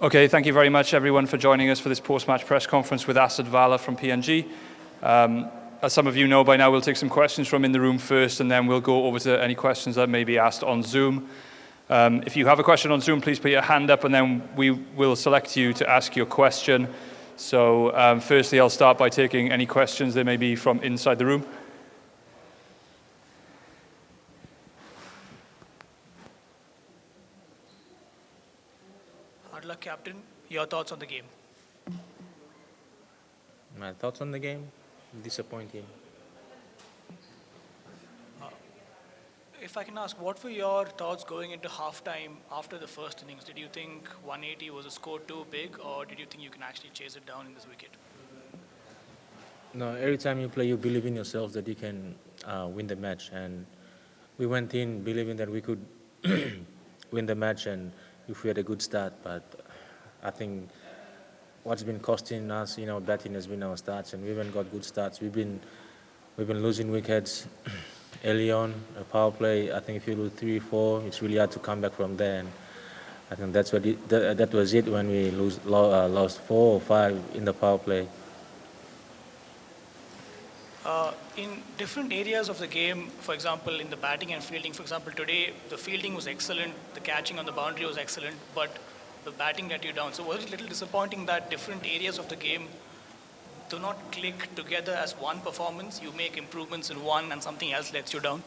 Okay, thank you very much everyone for joining us for this post-match press conference with Assad Vala from PNG. As some of you know by now, we'll take some questions from in the room first, and then we'll go over to any questions that may be asked on Zoom. If you have a question on Zoom, please put your hand up, and then we will select you to ask your question. So firstly, I'll start by taking any questions there may be from inside the room. Hard luck, Captain. Your thoughts on the game? My thoughts on the game? Disappointing. If I can ask, what were your thoughts going into halftime after the first innings? Did you think 180 was a score too big, or did you think you can actually chase it down in this wicket? No, every time you play, you believe in yourself that you can win the match. And we went in believing that we could win the match and if we had a good start. But I think what's been costing us in our batting has been our starts, and we haven't got good starts. We've been losing wickets early on. A power play, I think if you lose 3-4, it's really hard to come back from there. And I think that's what that was it when we lost 4 or 5 in the power play. In different areas of the game, for example, in the batting and fielding, for example, today the fielding was excellent, the catching on the boundary was excellent, but the batting let you down. So was it a little disappointing that different areas of the game do not click together as one performance? You make improvements in one and something else lets you down?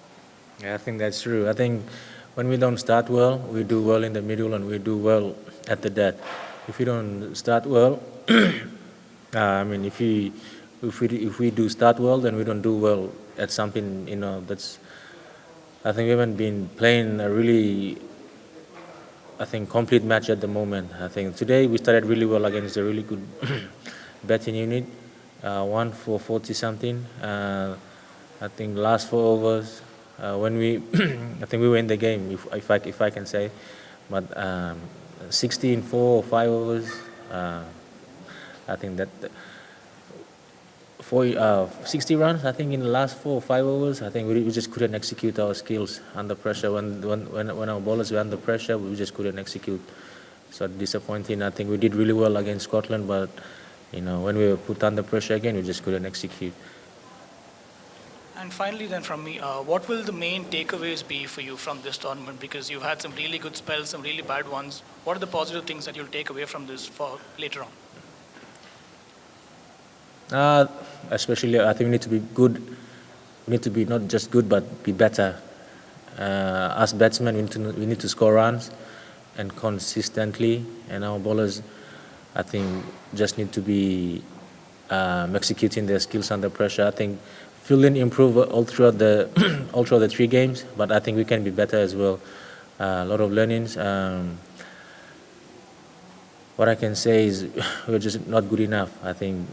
Yeah, I think that's true. I think when we don't start well, we do well in the middle and we do well at the death. If we don't start well, I mean, if we do start well, then we don't do well at something, that's, I think we haven't been playing a really, complete match at the moment. I think today we started really well against a really good batting unit, 1 for 40 something. I think last 4 overs, when we, I think we were in the game, if I can say, but 16, 4 or 5 overs, I think that 60 runs, I think in the last 4 or 5 overs, I think we just couldn't execute our skills under pressure. When our bowlers were under pressure, we just couldn't execute. So disappointing. I think we did really well against Scotland, but when we were put under pressure again, we just couldn't execute. And finally then from me, what will the main takeaways be for you from this tournament? Because you've had some really good spells, some really bad ones. What are the positive things that you'll take away from this for later on? Especially, I think we need to be good. We need to be not just good, but be better. As batsmen, we need to score runs and consistently. And our bowlers, I think, just need to be executing their skills under pressure. I think fielding improved all throughout the 3 games, but I think we can be better as well. A lot of learnings. What I can say is we're just not good enough. I think.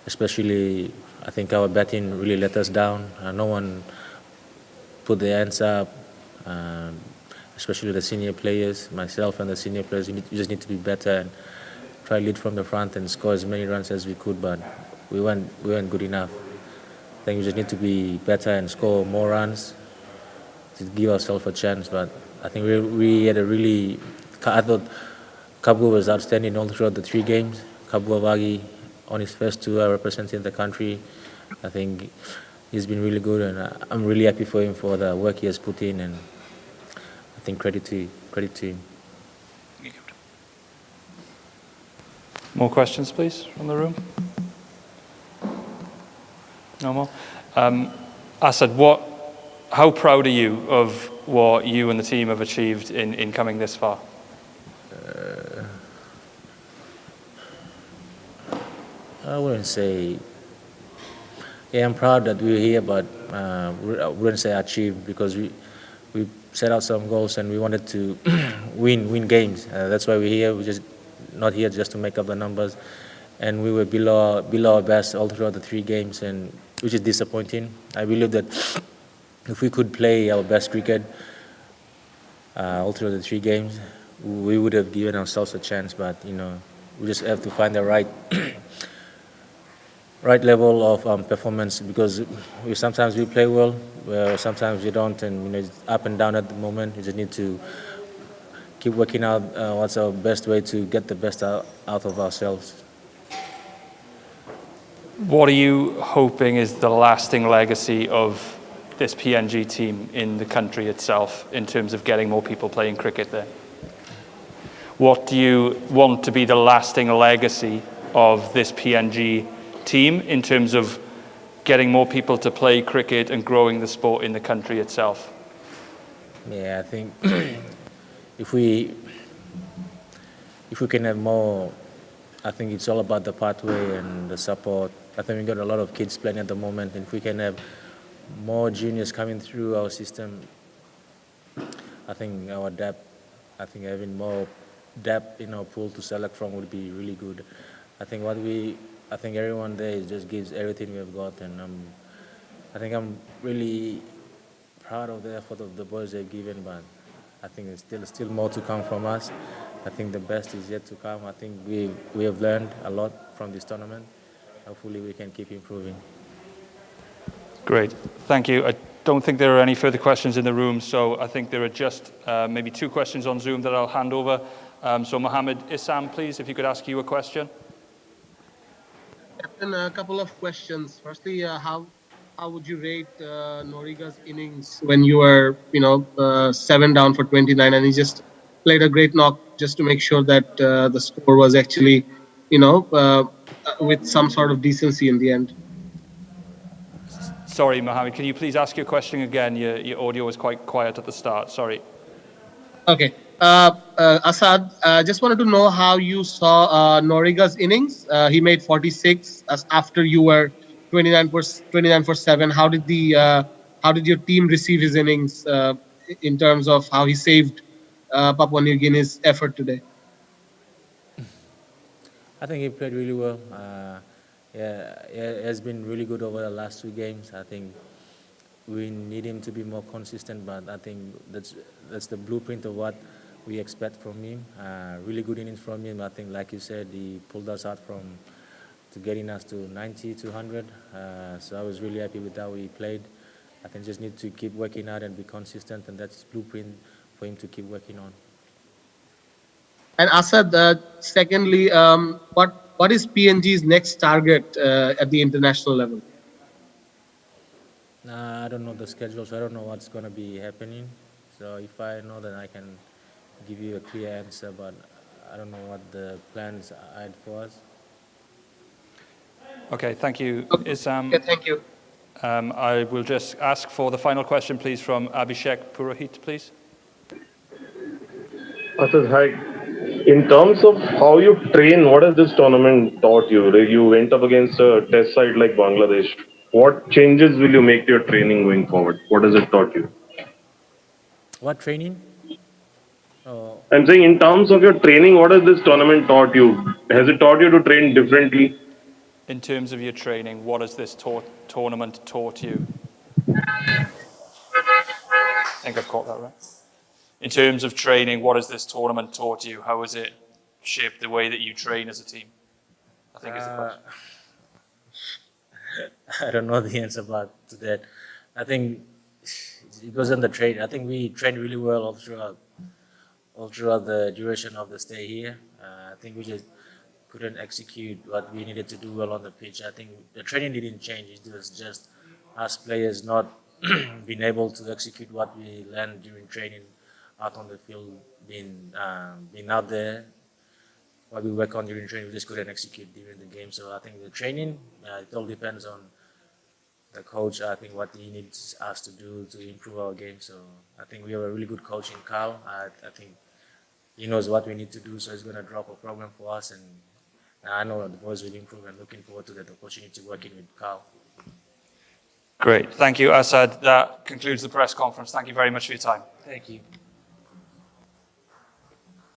Especially, I think our batting really let us down. No one put their hands up, especially the senior players, myself and the senior players. We just need to be better and try lead from the front and score as many runs as we could, but we weren't good enough. I think we just need to be better and score more runs to give ourselves a chance. But I think we had a really, I thought Kabu was outstanding all throughout the 3 games. Kabu Avagi, on his first tour representing the country, I think he's been really good, and I'm really happy for him for the work he has put in, and I think credit to him. More questions, please, from the room? No more? Assad, how proud are you of what you and the team have achieved in coming this far? I wouldn't say, I'm proud that we're here, but I wouldn't say achieved, because we set out some goals and we wanted to win games. That's why we're here. We're just not here just to make up the numbers. And we were below our best all throughout the 3 games, and which is disappointing. I believe that if we could play our best cricket all throughout the 3 games, we would have given ourselves a chance. But we just have to find the right level of performance, because sometimes we play well, sometimes we don't, and it's up and down at the moment. We just need to keep working out what's our best way to get the best out of ourselves. What are you hoping is the lasting legacy of this PNG team in the country itself in terms of getting more people playing cricket there? What do you want to be the lasting legacy of this PNG team in terms of getting more people to play cricket and growing the sport in the country itself? Yeah, I think if we can have more, I think it's all about the pathway and the support. I think we got a lot of kids playing at the moment, and if we can have more juniors coming through our system, I think our depth, I think having more depth in our pool to select from would be really good. I think everyone there just gives everything we've got, and I think I'm really proud of the effort of the boys they've given, but I think there's still more to come from us. I think the best is yet to come. I think we have learned a lot from this tournament. Hopefully we can keep improving. Great, thank you. I don't think there are any further questions in the room, so I think there are just maybe 2 questions on Zoom that I'll hand over. So Mohammed Issam, please, if you could ask you a question. Captain, a couple of questions. Firstly, how would you rate Noriga's innings when you were 7 down for 29, and he just played a great knock just to make sure that the score was actually with some sort of decency in the end? Sorry, Mohammed, can you please ask your question again? Your audio was quite quiet at the start, sorry. Okay. Assad, just wanted to know how you saw Noriga's innings. He made 46 after you were 29 for 7. How did your team receive his innings in terms of how he saved Papua New Guinea's effort today? I think he played really well. He has been really good over the last 2 games. I think we need him to be more consistent, but I think that's the blueprint of what we expect from him. Really good innings from him. I think, like you said, he pulled us out to getting us to 90 to 100. So I was really happy with how he played. I think just need to keep working out and be consistent, and that's blueprint for him to keep working on. And Assad, secondly, what is PNG's next target at the international level? I don't know the schedule, so I don't know what's going to be happening. So if I know, then I can give you a clear answer, but I don't know what the plans are for us. Okay, thank you, Issam. Okay, thank you. I will just ask for the final question, please, from Abhishek Purohit, please. Assad, hi. In terms of how you train, what has this tournament taught you? You went up against a test side like Bangladesh. What changes will you make to your training going forward? What has it taught you? What training? I'm saying in terms of your training, what has this tournament taught you? Has it taught you to train differently? In terms of your training, what has this tournament taught you? I think I've caught that right. In terms of training, what has this tournament taught you? How has it shaped the way that you train as a team? I think is the question. I don't know the answer to that. I think it wasn't the train. I think we trained really well all throughout the duration of the stay here. I think we just couldn't execute what we needed to do well on the pitch. I think the training didn't change. It was just us players not being able to execute what we learned during training out on the field, being out there. What we work on during training, we just couldn't execute during the game. So I think the training, it all depends on the coach. I think what he needs us to do to improve our game. So I think we have a really good coach in Carl. I think he knows what we need to do, so he's going to drop a program for us, and I know that the boys will improve, and looking forward to that opportunity working with Carl. Great. Thank you, Assad. That concludes the press conference. Thank you very much for your time. Thank you.